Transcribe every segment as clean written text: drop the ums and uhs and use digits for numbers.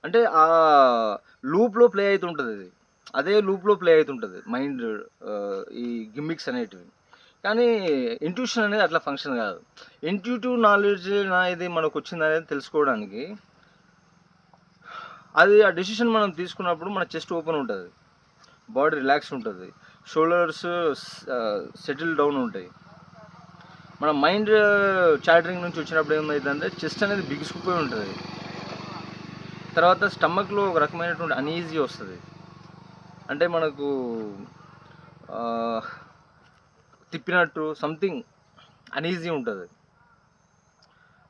అంటే ఆ లూప్‌లో ప్లే అయితుంటది అది. అదే లూప్‌లో ప్లే అయితుంటది మైండ్, ఈ గిమ్మిక్స్ అనేటివి. కానీ ఇంట్యూషన్ అనేది అట్లా ఫంక్షన్ కాదు. ఇంట్యూటివ్ నాలెడ్జ్ ఇది మనకొచ్చిందనేది తెలుసుకోవడానికి అది ఆ డెసిషన్ మనం తీసుకున్నప్పుడు మన చెస్ట్ ఓపెన్ ఉంటది. బాడీ రిలాక్స్ ఉంటది. షోల్డర్స్ సెటిల్ డౌన్ ఉంటాయి. మన మైండ్ చాటరింగ్ నుంచి వచ్చినప్పుడు ఏమైందంటే చెస్ట్ అనేది బిగుసుకుపోయి ఉంటది. తర్వాత స్టమక్‌లో ఒక రకమైనటువంటి అన్‌ఈజీ వస్తది. అంటే మనకు ఆహ్, తిప్పినట్టు సంథింగ్ అన్‌ఈజీ ఉంటది.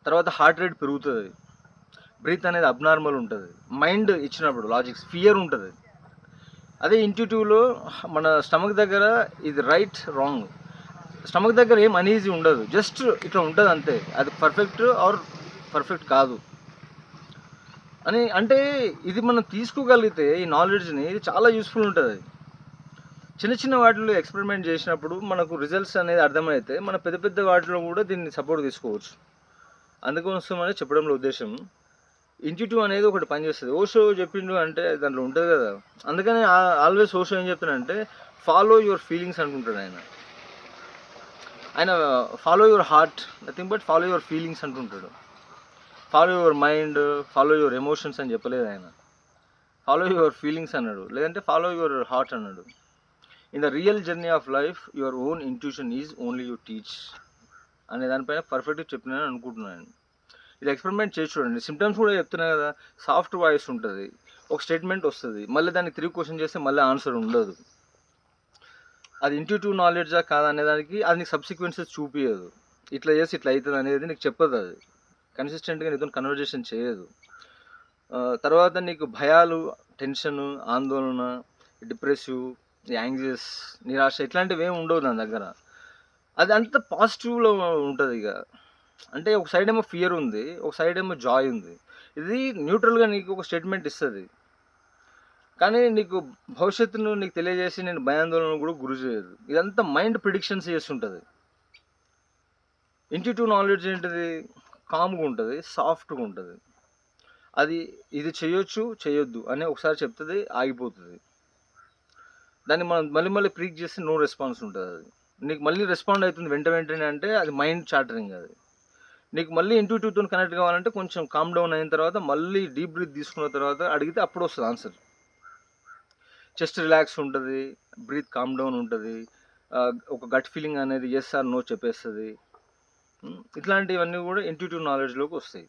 తర్వాత హార్ట్ రేట్ పెరుగుతది. బ్రీత్ అనేది అబ్నార్మల్ ఉంటది. మైండ్ ఇచ్చినప్పుడు లాజిక్స్ ఫియర్ ఉంటది. అదే ఇంట్యూటివ్‌లో మన స్టమక్ దగ్గర ఇది రైట్, రాంగ్. స్టమక్ దగ్గర ఏం అన్‌ఈజీ ఉండదు. జస్ట్ ఇట్లా ఉంటది అంతే. అది పర్ఫెక్ట్ ఆర్ పర్ఫెక్ట్ కాదు. అంటే ఇది మనం తీసుకోగలిగితే ఈ నాలెడ్జ్‌ని ఇది చాలా యూజ్‌ఫుల్ ఉంటది. చిన్న చిన్న వాటిలో ఎక్స్‌పెరిమెంట్ చేసినప్పుడు మనకు రిజల్ట్స్ అనేది అర్థమైతే మన పెద్ద పెద్ద వాటిలో కూడా దీన్ని సపోర్ట్ తీసుకోవచ్చు. అందుకోసమని చెప్పడంలో ఉద్దేశ్యం. ఇంట్యూటివ్ అనేది ఒకటి పనిచేస్తది. ఓషో చెప్పిండు అంటే దాంట్లో ఉంటది కదా! అందుకని ఆల్వేస్ ఓషో ఏం చెప్తాడంటే ఫాలో యువర్ ఫీలింగ్స్ అంటుంటాడు ఆయన. ఆయన follow your heart nothing but follow your feelings అంటుంటాడు. Follow your mind, follow your emotions అని చెప్పలేదు ఆయన. ఫాలో యువర్ ఫీలింగ్స్ అన్నాడు. లేదంటే ఫాలో యువర్ హార్ట్ అన్నాడు. In the real journey of life your own intuition is only you teach అనే దానిపైన పర్ఫెక్ట్‌గా చెప్పినానని అనుకుంటున్నాను. ఇది ఎక్స్పెరిమెంట్ చేసి చూడండి. సిమ్టమ్స్ కూడా చెప్తున్నా కదా! సాఫ్ట్ వాయిస్ ఉంటుంది. ఒక స్టేట్మెంట్ వస్తుంది, మళ్ళీ దాన్ని తిరిగి క్వశ్చన్ చేస్తే మళ్ళీ ఆన్సర్ ఉండదు. అది ఇంట్యూటివ్ నాలెడ్జా కాదా అనేదానికి అది నీకు సబ్సిక్వెన్సెస్ చూపించదు. ఇట్లా చేసి ఇట్లా అవుతుంది అనేది నీకు చెప్పదు. అది కన్సిస్టెంట్గా నీతో కన్వర్జేషన్ చేయదు. తర్వాత నీకు భయాలు, టెన్షన్, ఆందోళన, డిప్రెసివ్, యాంగ్జియస్, నిరాశ ఇట్లాంటివి ఏమి ఉండవు దాని దగ్గర. అది అంత పాజిటివ్లో ఉంటుంది. ఇక అంటే ఒక సైడ్ ఏమో ఫియర్ ఉంది, ఒక సైడ్ ఏమో జాయ్ ఉంది. ఇది న్యూట్రల్గా నీకు ఒక స్టేట్మెంట్ ఇస్తుంది. కానీ నీకు భవిష్యత్తును నీకు తెలియజేసి నేను భయాందోళన కూడా గురి చేయదు. ఇదంతా మైండ్ ప్రిడిక్షన్స్ చేస్తుంటుంది. ఇంట్యూటివ్ నాలెడ్జ్ ఏంటిది? కామ్గా ఉంటుంది, సాఫ్ట్గా ఉంటుంది. అది ఇది చేయొచ్చు, చేయొద్దు అని ఒకసారి చెప్తుంది, ఆగిపోతుంది. దాన్ని మనం మళ్ళీ మళ్ళీ ప్రీక్ చేస్తే నో రెస్పాన్స్ ఉంటుంది. అది నీకు మళ్ళీ రెస్పాండ్ అవుతుంది వెంటనే అంటే అది మైండ్ చాటరింగ్. అది నీకు మళ్ళీ ఇంట్యూటివ్తో కనెక్ట్ కావాలంటే కొంచెం కామ్ డౌన్ అయిన తర్వాత మళ్ళీ డీప్ బ్రీత్ తీసుకున్న తర్వాత అడిగితే అప్పుడు వస్తుంది ఆన్సర్. చెస్ట్ రిలాక్స్ ఉంటుంది, బ్రీత్ కామ్ డౌన్ ఉంటుంది, ఒక గట్ ఫీలింగ్ అనేది ఎస్ ఆర్ నో చెప్పేస్తుంది. ఇట్లాంటివన్నీ కూడా ఇంట్యూటివ్ నాలెడ్జ్లోకి వస్తాయి.